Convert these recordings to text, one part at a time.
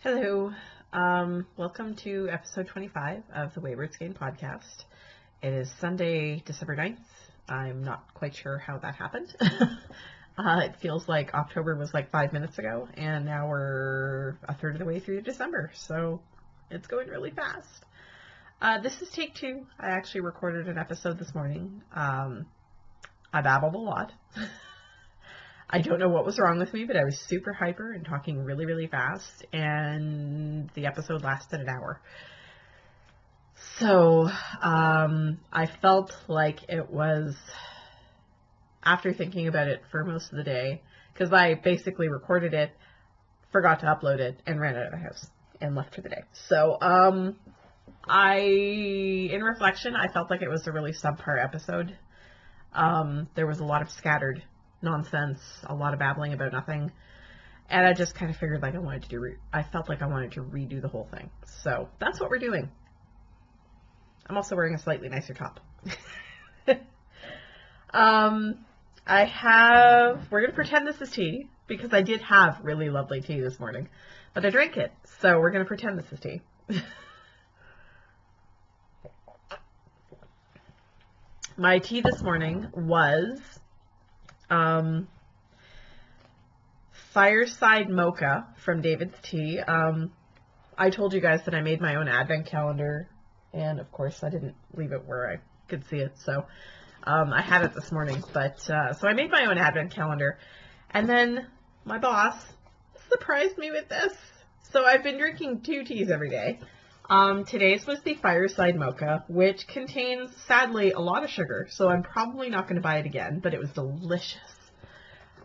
Hello. Welcome to episode 25 of the Wayward Skein podcast. It is Sunday, December 9th. I'm not quite sure how that happened. It feels like October was like 5 minutes ago, and now we're a third of the way through December, so it's going really fast. This is take 2. I actually recorded an episode this morning. I babbled a lot. I don't know what was wrong with me, but I was super hyper and talking really, really fast, and the episode lasted an hour. So, I felt like it was, after thinking about it for most of the day, because I basically recorded it, forgot to upload it, and ran out of the house, and left for the day. So, in reflection, I felt like it was a really subpar episode. There was a lot of scattered nonsense, a lot of babbling about nothing, and I just kind of figured like I felt like I wanted to redo the whole thing. So that's what we're doing. I'm also wearing a slightly nicer top. We're gonna pretend this is tea, because I did have really lovely tea this morning, but I drank it, so we're gonna pretend this is tea. My tea this morning was Fireside Mocha from David's Tea. I told you guys that I made my own advent calendar, and of course I didn't leave it where I could see it, so I had it this morning. But so I made my own advent calendar, and then my boss surprised me with this. So I've been drinking 2 teas every day. Today's was the Fireside Mocha, which contains, sadly, a lot of sugar, so I'm probably not going to buy it again, but it was delicious.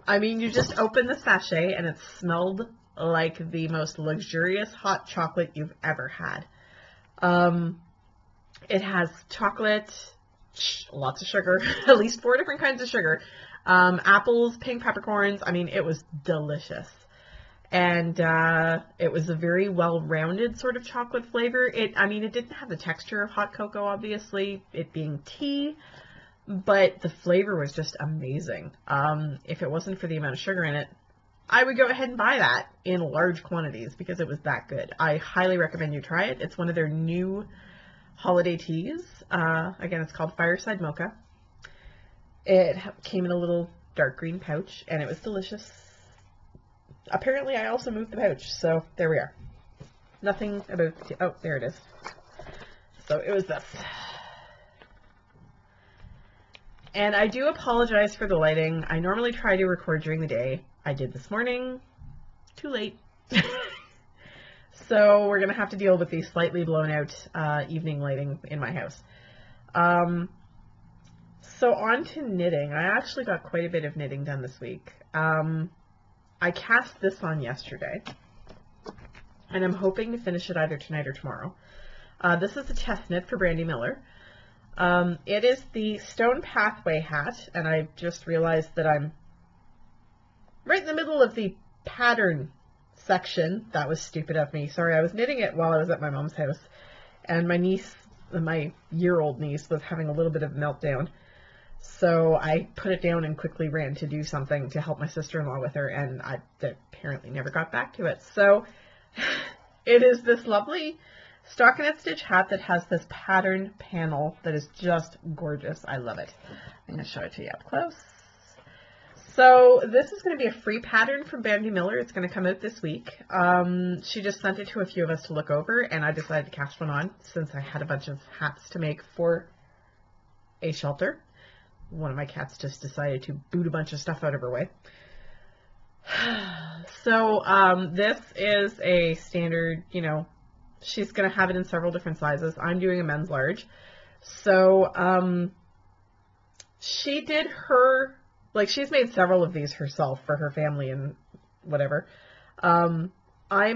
I mean, you just open the sachet, and it smelled like the most luxurious hot chocolate you've ever had. It has chocolate, lots of sugar, at least 4 different kinds of sugar, apples, pink peppercorns. I mean, it was delicious. And it was a very well-rounded sort of chocolate flavor. It didn't have the texture of hot cocoa, obviously, it being tea, but the flavor was just amazing. If it wasn't for the amount of sugar in it, I would go ahead and buy that in large quantities because it was that good. I highly recommend you try it. It's one of their new holiday teas. Again, it's called Fireside Mocha. It came in a little dark green pouch, and it was delicious. Apparently, I also moved the pouch, so there we are. Nothing about... Oh, there it is. So it was this. And I do apologize for the lighting. I normally try to record during the day. I did this morning. Too late. So we're going to have to deal with the slightly blown out evening lighting in my house. So on to knitting. I actually got quite a bit of knitting done this week. I cast this on yesterday, and I'm hoping to finish it either tonight or tomorrow. This is a test knit for Brandy Miller. It is the Stone Pathway hat, and I just realized that I'm right in the middle of the pattern section. That was stupid of me. Sorry, I was knitting it while I was at my mom's house, and my year-old niece was having a little bit of a meltdown. So I put it down and quickly ran to do something to help my sister-in-law with her, and I apparently never got back to it. So it is this lovely stockinette stitch hat that has this patterned panel that is just gorgeous. I love it. I'm going to show it to you up close. So this is going to be a free pattern from Brandy Miller. It's going to come out this week. She just sent it to a few of us to look over, and I decided to cast one on since I had a bunch of hats to make for a shelter. One of my cats just decided to boot a bunch of stuff out of her way. So this is a standard, she's going to have it in several different sizes. I'm doing a men's large. So she did she's made several of these herself for her family and whatever. I'm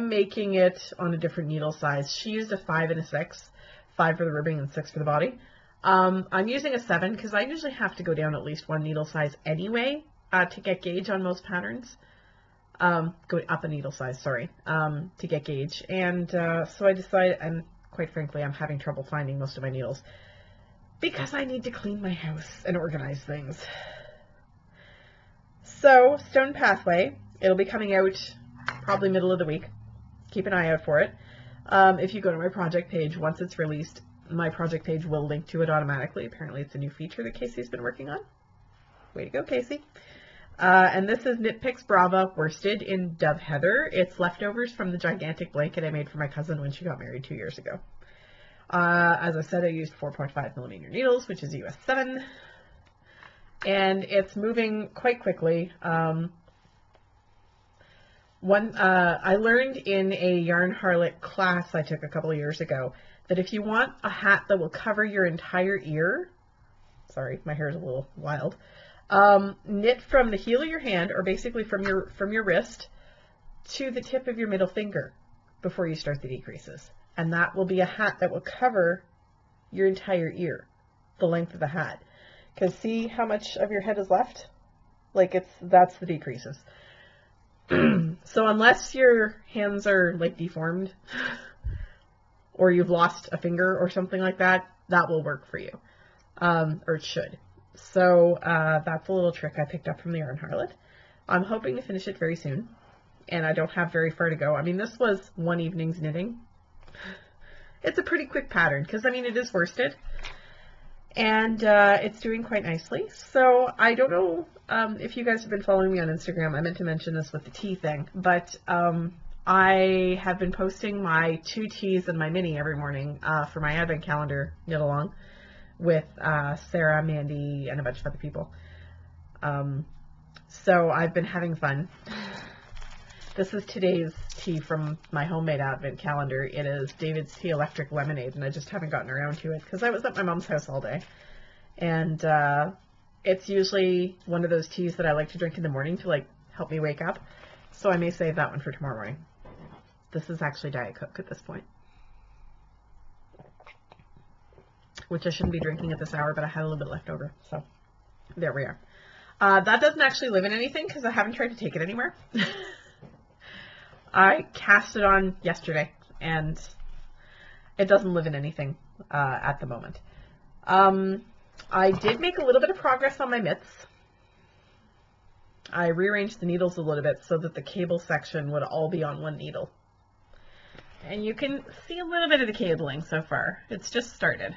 making it on a different needle size. She used a 5 and a 6, 5 for the ribbing and 6 for the body. I'm using a 7 because I usually have to go down at least 1 needle size anyway to get gauge on most patterns. Go up a needle size, sorry, to get gauge. And so I decided, and quite frankly, I'm having trouble finding most of my needles because I need to clean my house and organize things. So, Stone Pathway, it'll be coming out probably middle of the week. keep an eye out for it. If you go to my project page, once it's released, my project page will link to it automatically. Apparently it's a new feature that Casey's been working on. Way to go, Casey. And this is Knit Picks Brava worsted in Dove Heather. It's leftovers from the gigantic blanket I made for my cousin when she got married 2 years ago. As I said, I used 4.5mm needles, which is US 7. And it's moving quite quickly. I learned in a Yarn Harlot class I took a couple of years ago that if you want a hat that will cover your entire ear, sorry, my hair is a little wild, knit from the heel of your hand, or basically from your wrist to the tip of your middle finger before you start the decreases. And that will be a hat that will cover your entire ear, the length of the hat. Because see how much of your head is left? Like that's the decreases. So unless your hands are like deformed or you've lost a finger or something like that, that will work for you. Or it should. So that's a little trick I picked up from the Yarn Harlot. I'm hoping to finish it very soon. And I don't have very far to go. I mean, this was one evening's knitting. It's a pretty quick pattern because, I mean, it is worsted. And it's doing quite nicely. So I don't know if you guys have been following me on Instagram. I meant to mention this with the tea thing. But I have been posting my 2 teas and my mini every morning for my advent calendar knit along with Sarah, Mandy, and a bunch of other people. So I've been having fun. This is today's tea from my homemade advent calendar. It is David's Tea Electric Lemonade, and I just haven't gotten around to it because I was at my mom's house all day. And it's usually one of those teas that I like to drink in the morning to like help me wake up. So I may save that one for tomorrow morning. This is actually Diet Coke at this point, which I shouldn't be drinking at this hour, but I had a little bit left over. So there we are. That doesn't actually live in anything because I haven't tried to take it anywhere. I cast it on yesterday, and it doesn't live in anything at the moment. I did make a little bit of progress on my mitts. I rearranged the needles a little bit so that the cable section would all be on one needle. And you can see a little bit of the cabling so far. It's just started.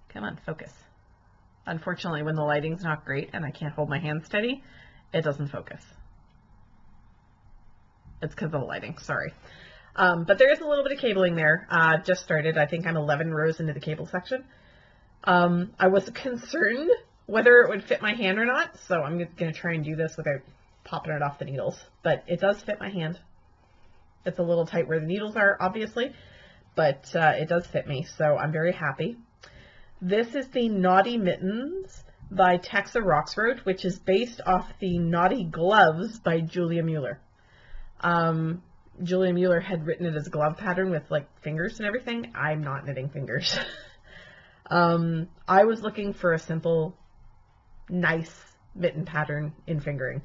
Come on, focus. Unfortunately, when the lighting's not great and I can't hold my hand steady, it doesn't focus. It's because of the lighting, sorry. But there is a little bit of cabling there. Just started. I think I'm 11 rows into the cable section. I was concerned whether it would fit my hand or not, so I'm going to try and do this without popping it off the needles. But it does fit my hand. It's a little tight where the needles are, obviously, but it does fit me, so I'm very happy. This is the Naughty Mittens by Texa Roxroad, which is based off the Naughty Gloves by Julia Mueller. Julia Mueller had written it as a glove pattern with like fingers and everything. I'm not knitting fingers. I was looking for a simple, nice mitten pattern in fingering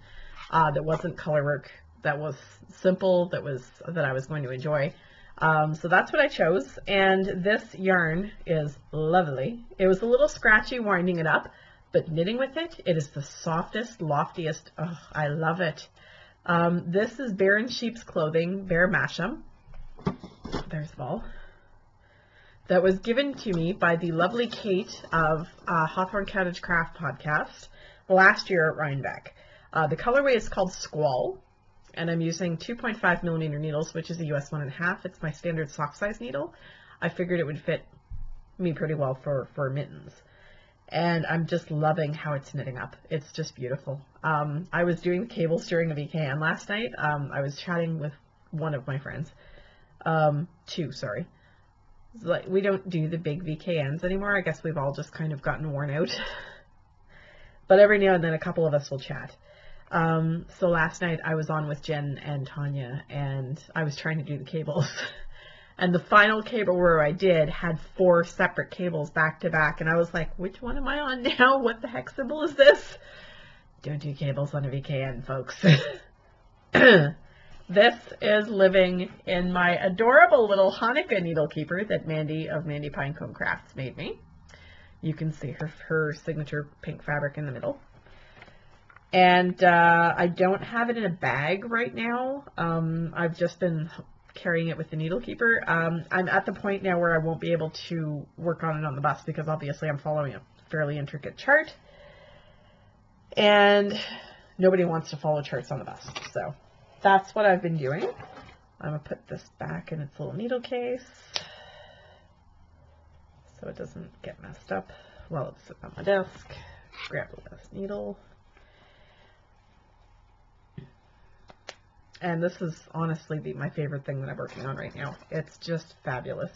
that wasn't color work, that was simple, that I was going to enjoy. So that's what I chose, and this yarn is lovely. It was a little scratchy winding it up, but knitting with it, it is the softest, loftiest. Oh, I love it. This is Bear in Sheep's Clothing, Bear Masham. There's the ball. That was given to me by the lovely Kate of Hawthorne Cottage Craft podcast last year at Rhinebeck. The colorway is called Squall, and I'm using 2.5mm needles, which is a US 1.5. It's my standard sock size needle. I figured it would fit me pretty well for mittens. And I'm just loving how it's knitting up. It's just beautiful. I was doing the cables during a VKN last night. I was chatting with one of my friends. 2, sorry. Like, we don't do the big VKNs anymore. I guess we've all just kind of gotten worn out. But every now and then a couple of us will chat. So last night I was on with Jen and Tanya, and I was trying to do the cables. And the final cable row I did had 4 separate cables back to back, and I was like, which one am I on now? What the heck symbol is this? Don't do cables on a VKN, folks. This is living in my adorable little Hanukkah needle keeper that Mandy of Mandy Pinecone Crafts made me. You can see her signature pink fabric in the middle. And I don't have it in a bag right now. I've just been carrying it with the needle keeper. I'm at the point now where I won't be able to work on it on the bus because obviously I'm following a fairly intricate chart. And nobody wants to follow charts on the bus. So that's what I've been doing. I'm going to put this back in its little needle case so it doesn't get messed up while it's sitting on my desk. Grab the last needle. And this is honestly my favorite thing that I'm working on right now. It's just fabulous.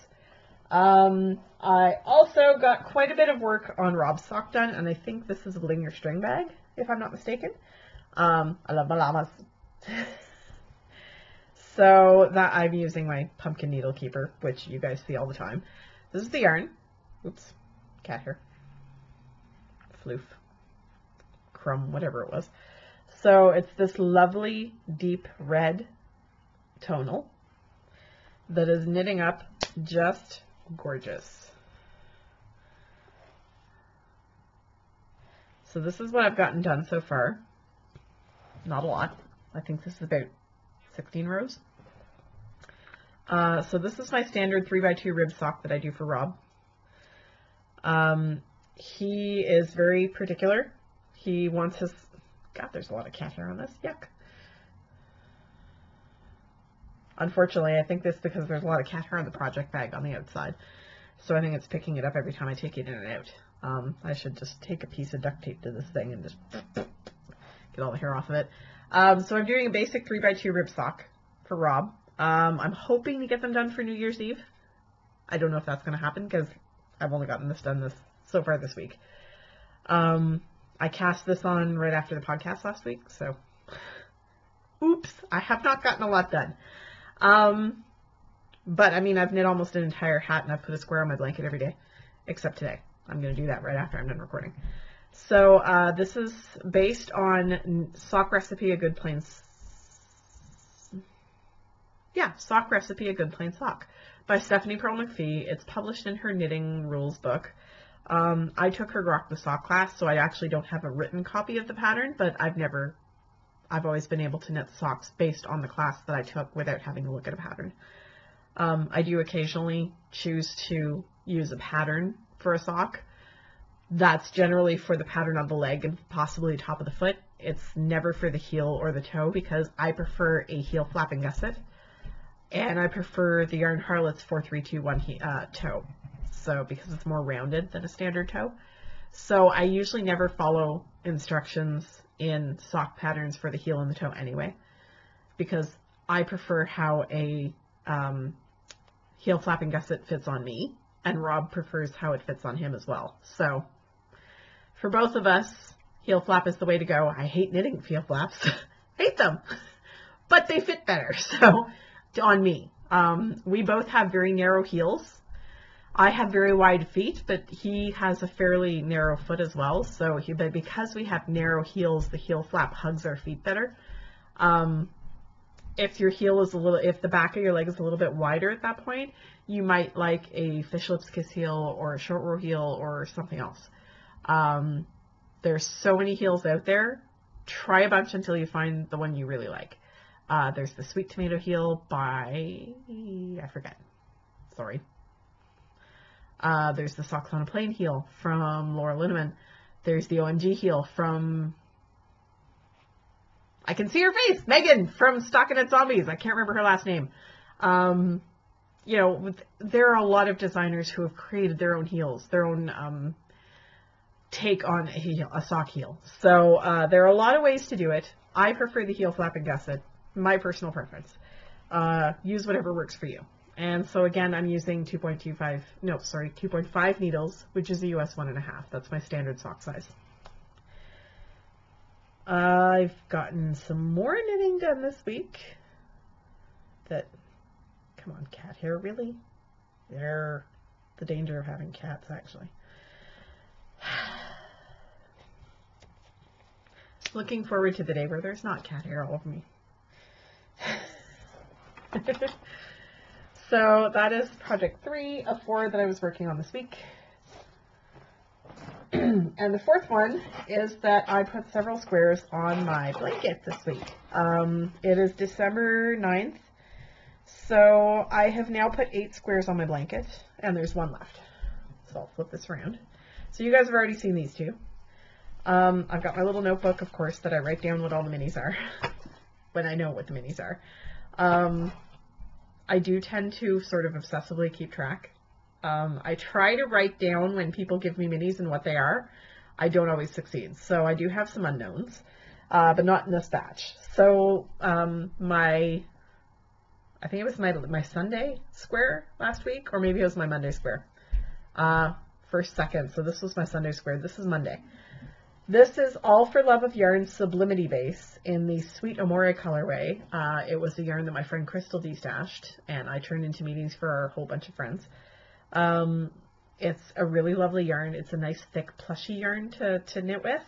I also got quite a bit of work on Rob's sock done, and I think this is a linear string bag, if I'm not mistaken. I love my llamas. So that I'm using my pumpkin needle keeper, which you guys see all the time. This is the yarn. Oops, cat hair. Floof. Crumb, whatever it was. So it's this lovely deep red tonal that is knitting up just gorgeous. So this is what I've gotten done so far. Not a lot. I think this is about 16 rows. So this is my standard 3x2 rib sock that I do for Rob. He is very particular. He wants his... God, there's a lot of cat hair on this. Yuck. Unfortunately, I think this because there's a lot of cat hair on the project bag on the outside. So I think it's picking it up every time I take it in and out. I should just take a piece of duct tape to this thing and just get all the hair off of it. So I'm doing a basic 3x2 rib sock for Rob. I'm hoping to get them done for New Year's Eve. I don't know if that's going to happen because I've only gotten this done so far this week. I cast this on right after the podcast last week, so oops, I have not gotten a lot done. But I mean, I've knit almost an entire hat and I've put a square on my blanket every day, except today. I'm going to do that right after I'm done recording. So this is based on Sock Recipe, A Good Plain Sock Recipe, A Good Plain Sock by Stephanie Pearl McPhee. It's published in her knitting rules book. I took her Rock the Sock class, so I actually don't have a written copy of the pattern, but I've always been able to knit socks based on the class that I took without having to look at a pattern. I do occasionally choose to use a pattern for a sock. That's generally for the pattern on the leg and possibly the top of the foot. It's never for the heel or the toe because I prefer a heel flap and gusset, and I prefer the Yarn Harlots 4321 toe. So because it's more rounded than a standard toe. So I usually never follow instructions in sock patterns for the heel and the toe anyway, because I prefer how a heel flap and gusset fits on me, and Rob prefers how it fits on him as well. So for both of us, heel flap is the way to go. I hate knitting heel flaps. Hate them. But they fit better, so on me. We both have very narrow heels. I have very wide feet, but he has a fairly narrow foot as well. So but because we have narrow heels, the heel flap hugs our feet better. If your heel is if the back of your leg is a little bit wider at that point, you might like a fish lips kiss heel or a short row heel or something else. There's so many heels out there. Try a bunch until you find the one you really like. There's the Sweet Tomato heel by, I forget. Sorry. There's the Socks on a Plane heel from Laura Linneman. There's the OMG heel from, I can see her face, Megan from Stockinette Zombies. I can't remember her last name. You know, there are a lot of designers who have created their own heels, their own take on a sock heel. So there are a lot of ways to do it. I prefer the heel flap and gusset, my personal preference. Use whatever works for you. And so again, I'm using 2.5 needles, which is a US 1.5. That's my standard sock size. I've gotten some more knitting done this week. Come on, cat hair, really? They're the danger of having cats, actually. Looking forward to the day where there's not cat hair all over me. So that is project 3 of 4 that I was working on this week. And the fourth one is that I put several squares on my blanket this week. It is December 9th, So I have now put 8 squares on my blanket, and there's 1 left. So I'll flip this around. So you guys have already seen these 2. I've got my little notebook, of course, that I write down what all the minis are when I know what the minis are. I do tend to sort of obsessively keep track. I try to write down when people give me minis and what they are. I don't always succeed. So I do have some unknowns, but not in this batch. So I think it was my Sunday square last week, or maybe it was my Monday square. First, second. So this was my Sunday square. This is Monday. This is All for Love of Yarn Sublimity Base in the Sweet Amore colorway. It was a yarn that my friend Crystal destashed, and I turned into meetings for a whole bunch of friends. It's a really lovely yarn. It's a nice thick plushy yarn to knit with.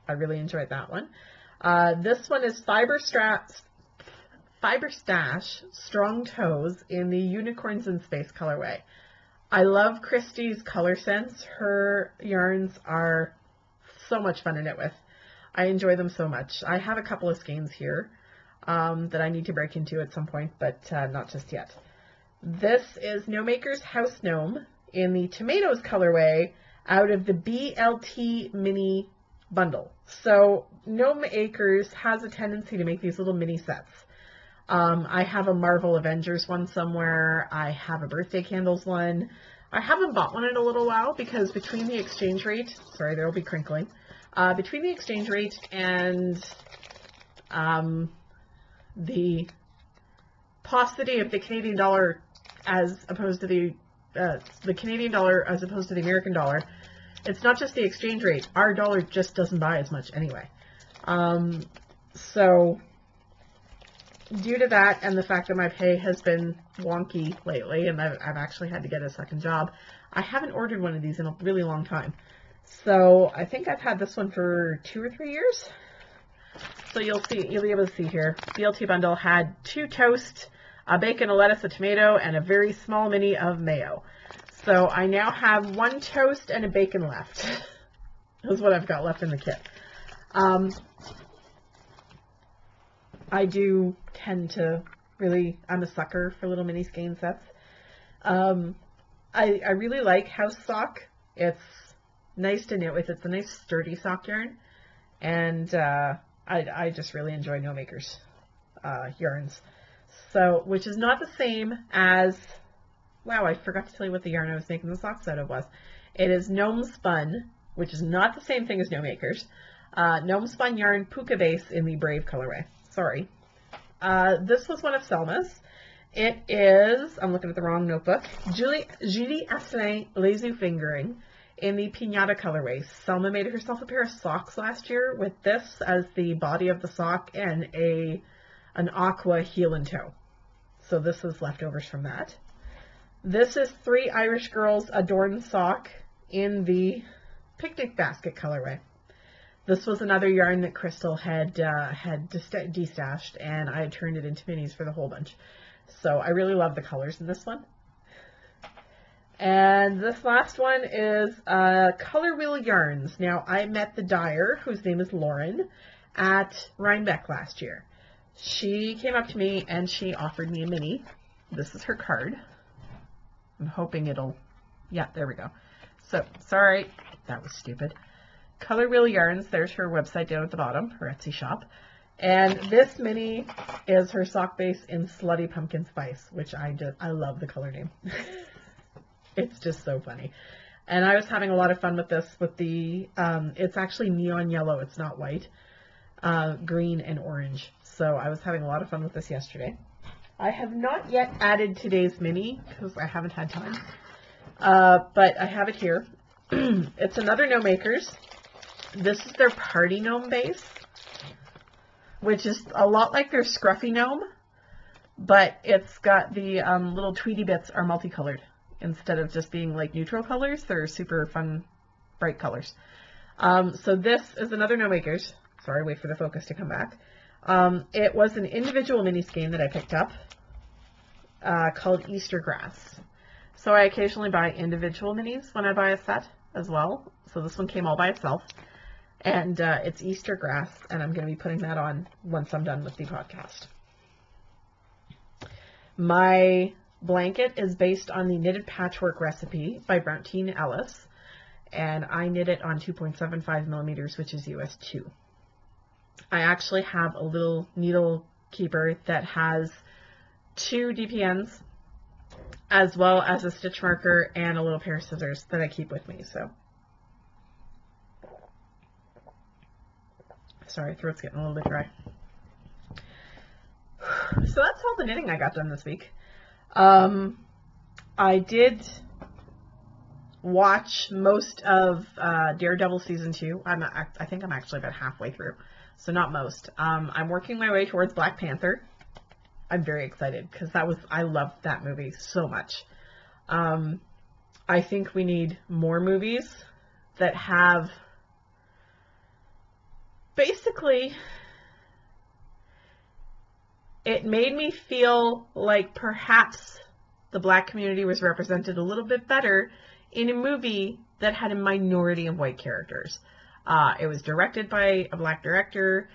I really enjoyed that one. This one is Fiber Stash Strong Toes in the Unicorns in Space colorway. I love Christy's color sense. Her yarns are so much fun to knit with. I enjoy them so much. I have a couple of skeins here that I need to break into at some point, but not just yet. This is No Maker's House Gnome in the Tomatoes colorway out of the BLT mini bundle. So Gnome Acres has a tendency to make these little mini sets. I have a Marvel Avengers one somewhere. I have a Birthday Candles one. I haven't bought one in a little while because between the exchange rate, sorry, there will be crinkling, between the exchange rate and the paucity of the Canadian dollar as opposed to the Canadian dollar as opposed to the American dollar, it's not just the exchange rate. Our dollar just doesn't buy as much anyway. So due to that and the fact that my pay has been wonky lately and I've actually had to get a second job, I haven't ordered one of these in a really long time. So I think I've had this one for 2 or 3 years. So you'll be able to see here. BLT bundle had 2 toast, a bacon, a lettuce, a tomato, and a very small mini of mayo. So I now have 1 toast and a bacon left. That's what I've got left in the kit. I do tend to I'm a sucker for little mini skein sets. I really like House Sock. It's nice to knit with. It's a nice sturdy sock yarn. And I just really enjoy No Maker's yarns. So, which is not the same as, wow, I forgot to tell you what the yarn I was making the socks out of was. It is Gnome Spun, which is not the same thing as No Maker's. Gnome Spun yarn Puka base in the Brave colorway. Sorry. This was one of Selma's. It is, I'm looking at the wrong notebook, Julie Asselin Lazy Fingering in the Pinata colorway. Selma made herself a pair of socks last year with this as the body of the sock and an aqua heel and toe. So this is leftovers from that. This is 3 Irish Girls Adorned Sock in the Picnic Basket colorway. This was another yarn that Crystal had destashed, and I had turned it into minis for the whole bunch. So I really love the colors in this one. And this last one is Color Wheel Yarns. Now, I met the dyer, whose name is Lauren, at Rhinebeck last year. She came up to me and she offered me a mini. This is her card. I'm hoping it'll, yeah, there we go. So, sorry, that was stupid. Color Wheel Yarns, there's her website down at the bottom, her Etsy shop. And this mini is her sock base in Slutty Pumpkin Spice, which I love the color name. It's just so funny. And I was having a lot of fun with this, with the, it's actually neon yellow, it's not white, green and orange. So I was having a lot of fun with this yesterday. I have not yet added today's mini, because I haven't had time, but I have it here. It's another No Maker's. This is their Party Gnome base, which is a lot like their Scruffy Gnome, but it's got the little Tweety bits are multicolored. Instead of just being like neutral colors, they're super fun, bright colors. So this is another No Maker's. Sorry, wait for the focus to come back. It was an individual mini skein that I picked up called Easter Grass. So I occasionally buy individual minis when I buy a set as well. So this one came all by itself. And it's Easter Grass, and I'm going to be putting that on once I'm done with the podcast. My blanket is based on the Knitted Patchwork Recipe by Brontine Ellis, and I knit it on 2.75 millimeters, which is US 2. I actually have a little needle keeper that has 2 DPNs, as well as a stitch marker and a little pair of scissors that I keep with me. So, sorry, throat's getting a little bit dry. So that's all the knitting I got done this week. I did watch most of Daredevil season 2. I think I'm actually about halfway through, so not most. I'm working my way towards Black Panther. I'm very excited because I loved that movie so much. I think we need more movies that have basically, it made me feel like perhaps the Black community was represented a little bit better in a movie that had a minority of white characters. It was directed by a Black director.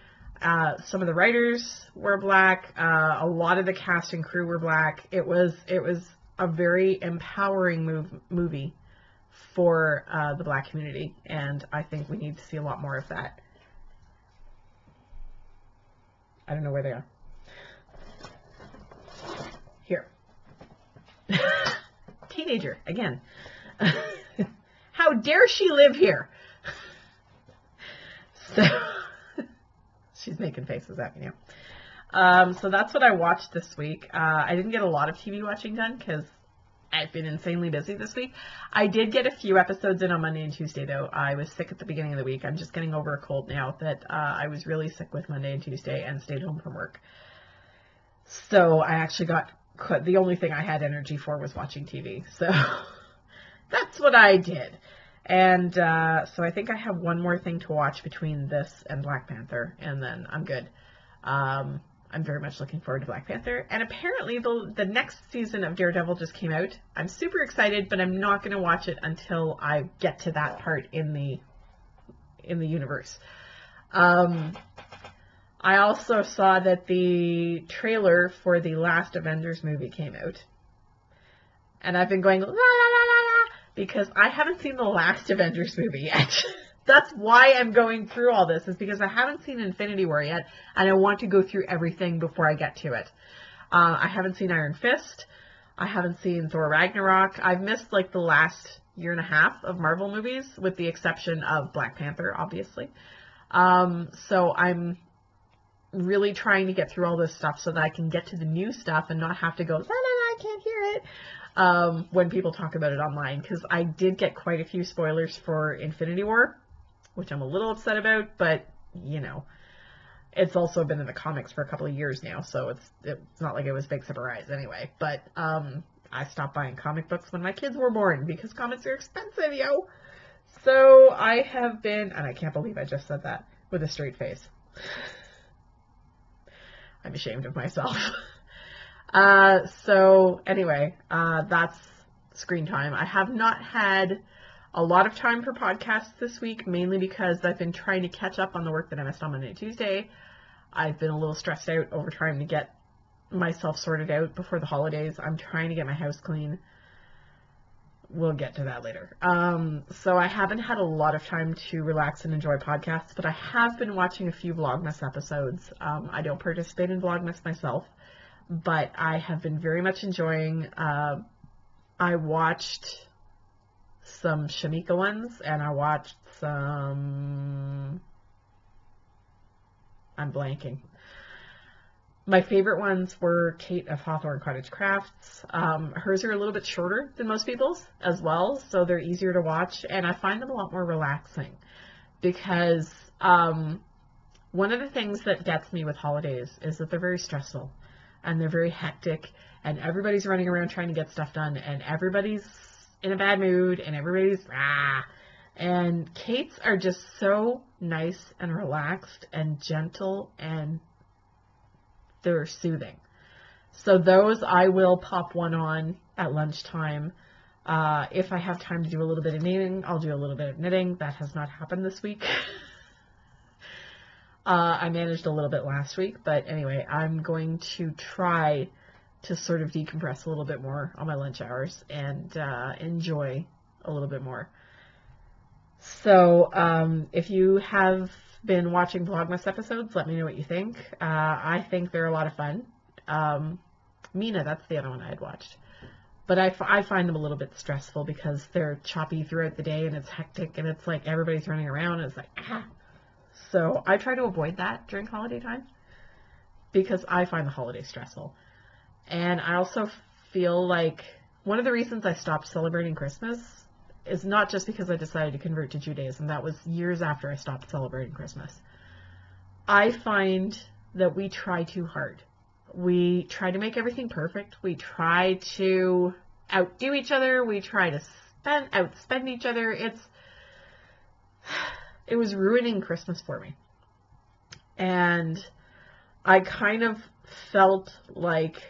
Some of the writers were Black. A lot of the cast and crew were Black. It was a very empowering movie for the Black community, and I think we need to see a lot more of that. I don't know where they are. Here. Teenager, again. How dare she live here? So, she's making faces at me now. So that's what I watched this week. I didn't get a lot of TV watching done because I've been insanely busy this week. I did get a few episodes in on Monday and Tuesday, though. I was sick at the beginning of the week. I'm just getting over a cold now that I was really sick with Monday and Tuesday and stayed home from work. So I actually the only thing I had energy for was watching TV. So that's what I did. And so I think I have one more thing to watch between this and Black Panther, and then I'm good. I'm very much looking forward to Black Panther. And apparently the next season of Daredevil just came out. I'm super excited, but I'm not going to watch it until I get to that part in the universe. I also saw that the trailer for the last Avengers movie came out. And I've been going, la la la la la, because I haven't seen the last Avengers movie yet. That's why I'm going through all this, is because I haven't seen Infinity War yet, and I want to go through everything before I get to it. I haven't seen Iron Fist. I haven't seen Thor Ragnarok. I've missed like the last year and a half of Marvel movies, with the exception of Black Panther, obviously. So I'm really trying to get through all this stuff so that I can get to the new stuff and not have to go, la la la, I can't hear it, when people talk about it online, because I did get quite a few spoilers for Infinity War, which I'm a little upset about, but, you know, it's also been in the comics for a couple of years now, so it's not like it was a big surprise anyway. But I stopped buying comic books when my kids were born, because comics are expensive, yo! So I have been, and I can't believe I just said that with a straight face. I'm ashamed of myself. So anyway, that's screen time. I have not had a lot of time for podcasts this week, mainly because I've been trying to catch up on the work that I missed on Monday and Tuesday. I've been a little stressed out over trying to get myself sorted out before the holidays. I'm trying to get my house clean. We'll get to that later. So I haven't had a lot of time to relax and enjoy podcasts, but I have been watching a few Vlogmas episodes. I don't participate in Vlogmas myself, but I have been very much enjoying. I watched some Shamika ones, and I watched some, I'm blanking. My favorite ones were Kate of Hawthorne Cottage Crafts. Hers are a little bit shorter than most people's as well, so they're easier to watch, and I find them a lot more relaxing, because one of the things that gets me with holidays is that they're very stressful, and they're very hectic, and everybody's running around trying to get stuff done, and everybody's in a bad mood, and everybody's and Kate's are just so nice and relaxed and gentle, and they're soothing. So those I will pop one on at lunchtime. If I have time to do a little bit of knitting, I'll do a little bit of knitting. That has not happened this week. I managed a little bit last week, but anyway, I'm going to try to sort of decompress a little bit more on my lunch hours and enjoy a little bit more. So if you have been watching Vlogmas episodes, let me know what you think. I think they're a lot of fun. Mina, that's the other one I had watched. But I find them a little bit stressful because they're choppy throughout the day and it's hectic and it's like everybody's running around and it's like, ah. So I try to avoid that during holiday time because I find the holidays stressful. And I also feel like one of the reasons I stopped celebrating Christmas is not just because I decided to convert to Judaism. That was years after I stopped celebrating Christmas. I find that we try too hard. We try to make everything perfect. We try to outdo each other. We try to outspend each other. It was ruining Christmas for me. And I kind of felt like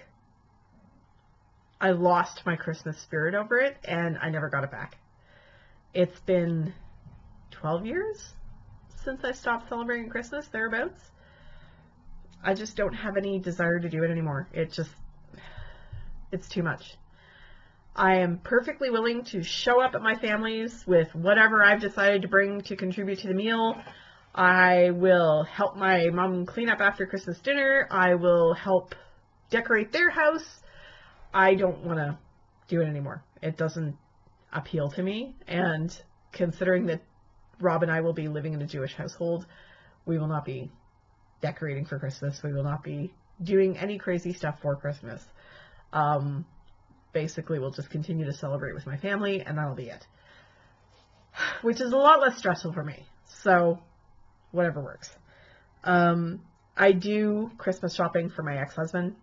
I lost my Christmas spirit over it, and I never got it back. It's been 12 years since I stopped celebrating Christmas, thereabouts. I just don't have any desire to do it anymore. It's too much. I am perfectly willing to show up at my family's with whatever I've decided to bring to contribute to the meal. I will help my mom clean up after Christmas dinner. I will help decorate their house. I don't want to do it anymore. It doesn't appeal to me. And considering that Rob and I will be living in a Jewish household, we will not be decorating for Christmas. We will not be doing any crazy stuff for Christmas. Basically, we'll just continue to celebrate with my family, and that'll be it. Which is a lot less stressful for me. So, whatever works. I do Christmas shopping for my ex-husband.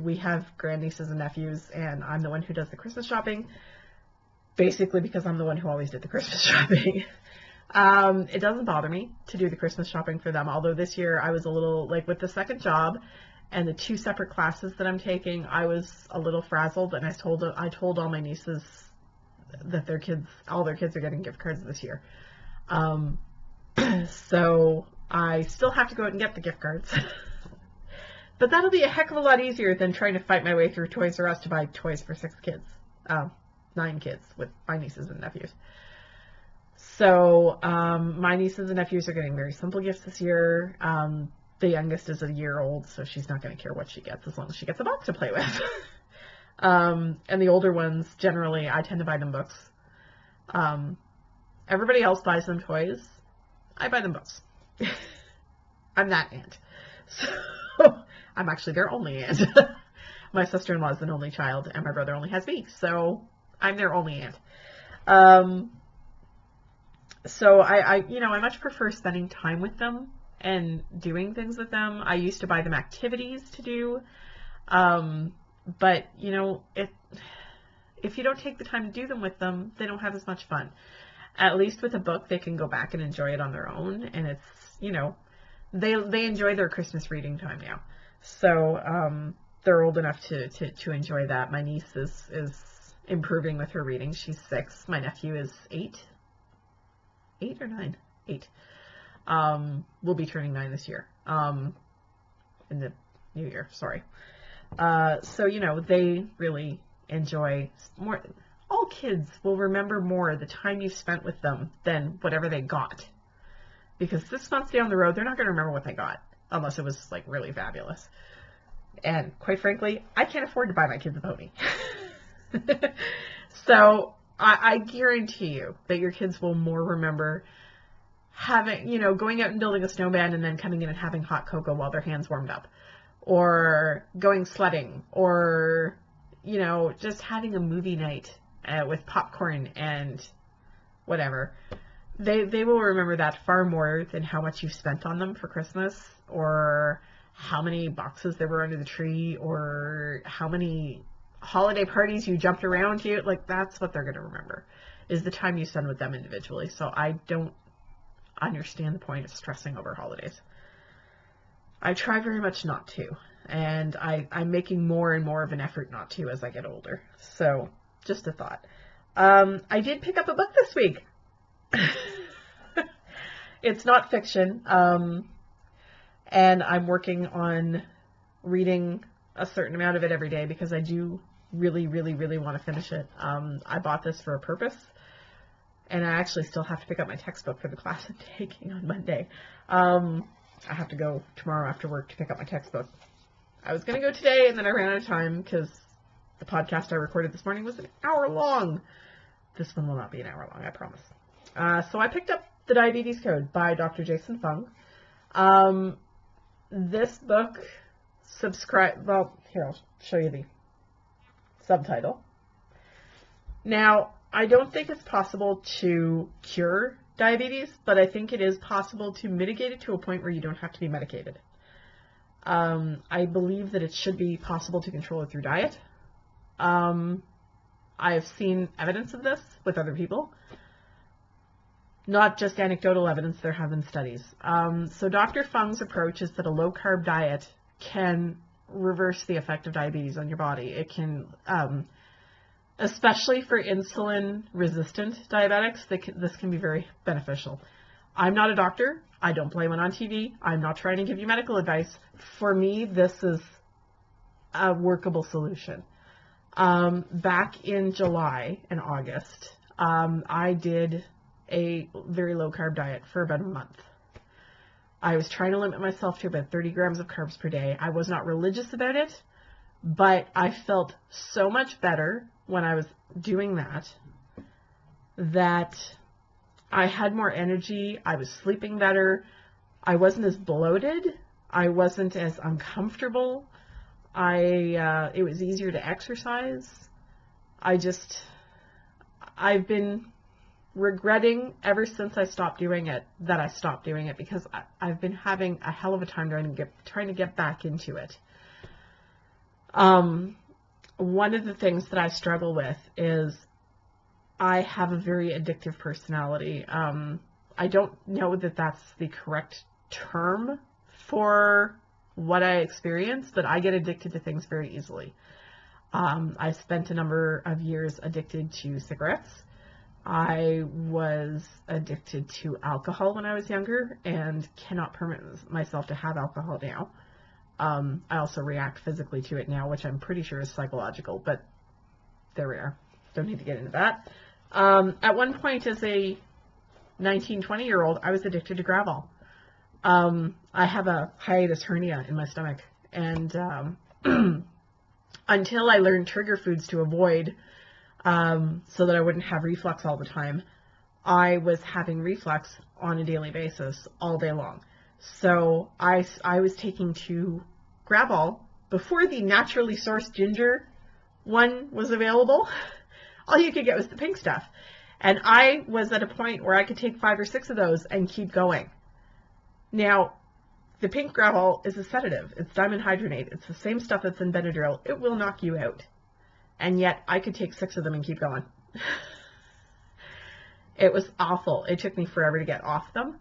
We have grandnieces and nephews, and I'm the one who does the Christmas shopping. Basically because I'm the one who always did the Christmas shopping. It doesn't bother me to do the Christmas shopping for them, although this year I was a little, like with the second job and the 2 separate classes that I'm taking, I was a little frazzled, and I told all my nieces that all their kids are getting gift cards this year. So I still have to go out and get the gift cards. But that'll be a heck of a lot easier than trying to fight my way through Toys R Us to buy toys for 6 kids. 9 kids with my nieces and nephews. So my nieces and nephews are getting very simple gifts this year. The youngest is a year old, so she's not going to care what she gets as long as she gets a box to play with. And the older ones, generally, I tend to buy them books. Everybody else buys them toys. I buy them books. I'm that aunt. So I'm actually their only aunt. My sister-in-law is an only child, and my brother only has me, so I'm their only aunt. So I much prefer spending time with them and doing things with them. I used to buy them activities to do, but if you don't take the time to do them with them, they don't have as much fun. At least with a book, they can go back and enjoy it on their own, and it's, they enjoy their Christmas reading time now. So they're old enough to enjoy that. My niece is improving with her reading. She's 6. My nephew is 8. 8 or 9? 8. Will be turning 9 this year. In the new year, sorry. So, they really enjoy more. All kids will remember more the time you spent with them than whatever they got. Because 6 months down the road, they're not going to remember what they got. Unless it was, like, really fabulous. And, quite frankly, I can't afford to buy my kids a pony. So, I guarantee you that your kids will more remember having, going out and building a snowman and then coming in and having hot cocoa while their hands warmed up. Or going sledding. Or, just having a movie night with popcorn and whatever. They will remember that far more than how much you spent on them for Christmas, or how many boxes there were under the tree, or how many holiday parties you jumped around to. Like, that's what they're going to remember, is the time you spend with them individually. So I don't understand the point of stressing over holidays. I try very much not to, and I'm making more and more of an effort not to as I get older. So, just a thought. I did pick up a book this week. It's not fiction, and I'm working on reading a certain amount of it every day because I do really, really, really want to finish it. I bought this for a purpose, and I actually still have to pick up my textbook for the class I'm taking on Monday. I have to go tomorrow after work to pick up my textbook. I was going to go today, and then I ran out of time because the podcast I recorded this morning was an hour long. This one will not be an hour long, I promise. So I picked up The Diabetes Code by Dr. Jason Fung. This book, well, here, I'll show you the subtitle. Now, I don't think it's possible to cure diabetes, but I think it is possible to mitigate it to a point where you don't have to be medicated. I believe that it should be possible to control it through diet. I've seen evidence of this with other people. Not just anecdotal evidence, there have been studies. So Dr. Fung's approach is that a low-carb diet can reverse the effect of diabetes on your body. It can, especially for insulin-resistant diabetics, this can be very beneficial. I'm not a doctor. I don't play one on TV. I'm not trying to give you medical advice. For me, this is a workable solution. Back in July and August, I did a very low-carb diet for about a month. I was trying to limit myself to about 30 grams of carbs per day. I was not religious about it, but I felt so much better when I was doing that I had more energy. I was sleeping better. I wasn't as bloated. I wasn't as uncomfortable. It was easier to exercise. I've been regretting ever since I stopped doing it that I stopped doing it because I've been having a hell of a time trying to get back into it. One of the things that I struggle with is I have a very addictive personality. I don't know that that's the correct term for what I experience, but I get addicted to things very easily. I spent a number of years addicted to cigarettes. I was addicted to alcohol when I was younger and cannot permit myself to have alcohol now. I also react physically to it now, which I'm pretty sure is psychological, but there we are. Don't need to get into that. At one point as a 19, 20-year-old, I was addicted to Gravol. I have a hiatus hernia in my stomach, and until I learned trigger foods to avoid so that I wouldn't have reflux all the time, I was having reflux on a daily basis all day long. So I was taking 2 Gravol before the naturally sourced ginger one was available. All you could get was the pink stuff. And I was at a point where I could take 5 or 6 of those and keep going. Now, the pink Gravol is a sedative. It's diamond hydrogenate. It's the same stuff that's in Benadryl. It will knock you out. And yet, I could take 6 of them and keep going. It was awful. It took me forever to get off them.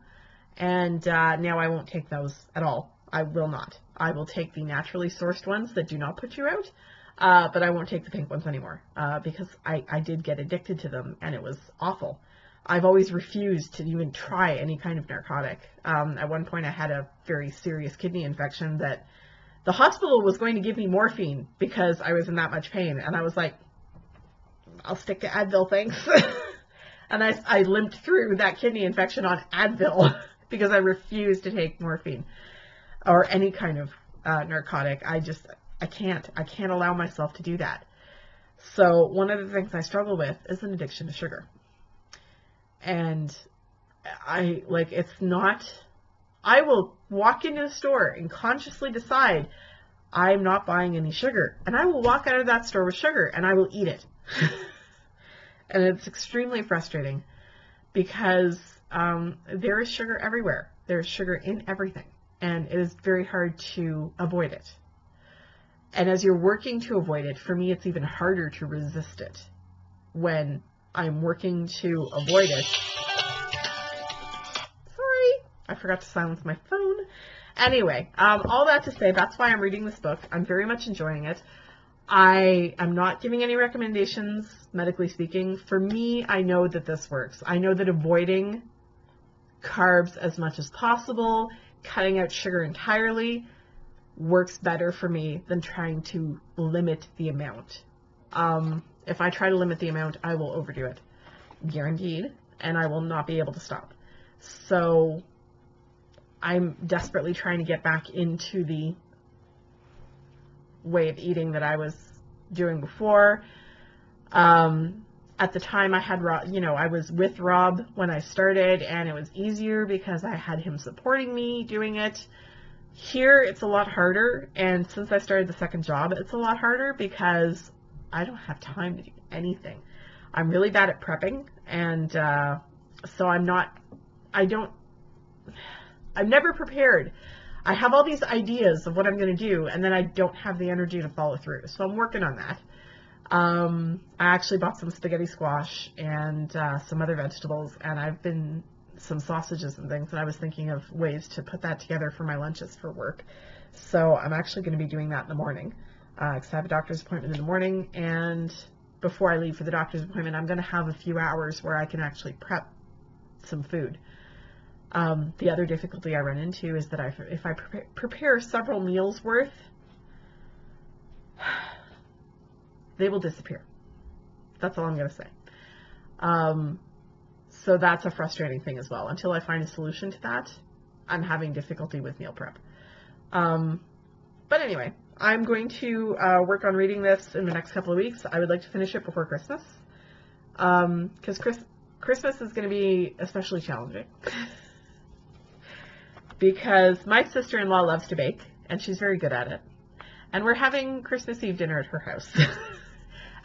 And now I won't take those at all. I will not. I will take the naturally sourced ones that do not put you out. But I won't take the pink ones anymore because I did get addicted to them, and it was awful. I've always refused to even try any kind of narcotic. At one point, I had a very serious kidney infection that the hospital was going to give me morphine because I was in that much pain. And I was like, I'll stick to Advil, thanks. And I limped through that kidney infection on Advil because I refused to take morphine or any kind of narcotic. I can't allow myself to do that. So one of the things I struggle with is an addiction to sugar. And I will walk into the store and consciously decide I'm not buying any sugar. And I will walk out of that store with sugar and I will eat it. And it's extremely frustrating because there is sugar everywhere. There's sugar in everything. And it is very hard to avoid it. And as you're working to avoid it, for me, it's even harder to resist it when I'm working to avoid it. Sorry, I forgot to silence my phone. Anyway, all that to say, that's why I'm reading this book. I'm very much enjoying it. I am not giving any recommendations, medically speaking. For me, I know that this works. I know that avoiding carbs as much as possible, cutting out sugar entirely, works better for me than trying to limit the amount. If I try to limit the amount, I will overdo it, guaranteed, and I will not be able to stop. So I'm desperately trying to get back into the way of eating that I was doing before. At the time I had Rob, I was with Rob when I started, and it was easier because I had him supporting me doing it. Here it's a lot harder, and since I started the second job, it's a lot harder because I don't have time to do anything. I'm really bad at prepping, and so I'm never prepared. I have all these ideas of what I'm going to do, and then I don't have the energy to follow through. So I'm working on that. I actually bought some spaghetti squash and some other vegetables, and some sausages and things, and I was thinking of ways to put that together for my lunches for work. So I'm actually going to be doing that in the morning, because I have a doctor's appointment in the morning, and before I leave for the doctor's appointment, I'm going to have a few hours where I can actually prep some food. The other difficulty I run into is that if I prepare several meals worth, they will disappear. That's all I'm going to say. So that's a frustrating thing as well. Until I find a solution to that, I'm having difficulty with meal prep. But anyway, I'm going to work on reading this in the next couple of weeks. I would like to finish it before Christmas, because Christmas is going to be especially challenging. Because my sister-in-law loves to bake, and she's very good at it. And we're having Christmas Eve dinner at her house.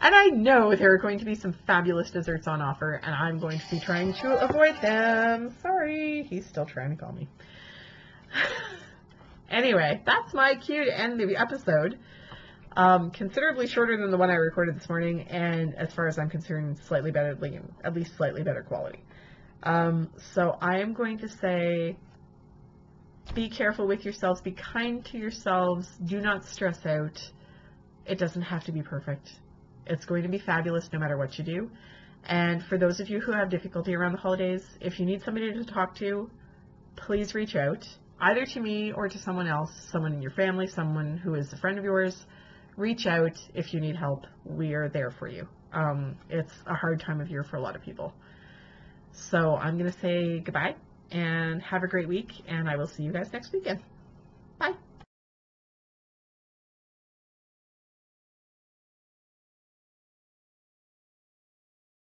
And I know there are going to be some fabulous desserts on offer, and I'm going to be trying to avoid them. Sorry, he's still trying to call me. Anyway, that's my cue to end the episode. Considerably shorter than the one I recorded this morning, and as far as I'm concerned, slightly better, at least slightly better quality. So I am going to say, be careful with yourselves, be kind to yourselves, do not stress out. It doesn't have to be perfect. It's going to be fabulous no matter what you do. And for those of you who have difficulty around the holidays, if you need somebody to talk to, please reach out, either to me or to someone else, someone in your family, someone who is a friend of yours. Reach out if you need help. We are there for you. It's a hard time of year for a lot of people. So I'm going to say goodbye and have a great week, and I will see you guys next weekend. Bye.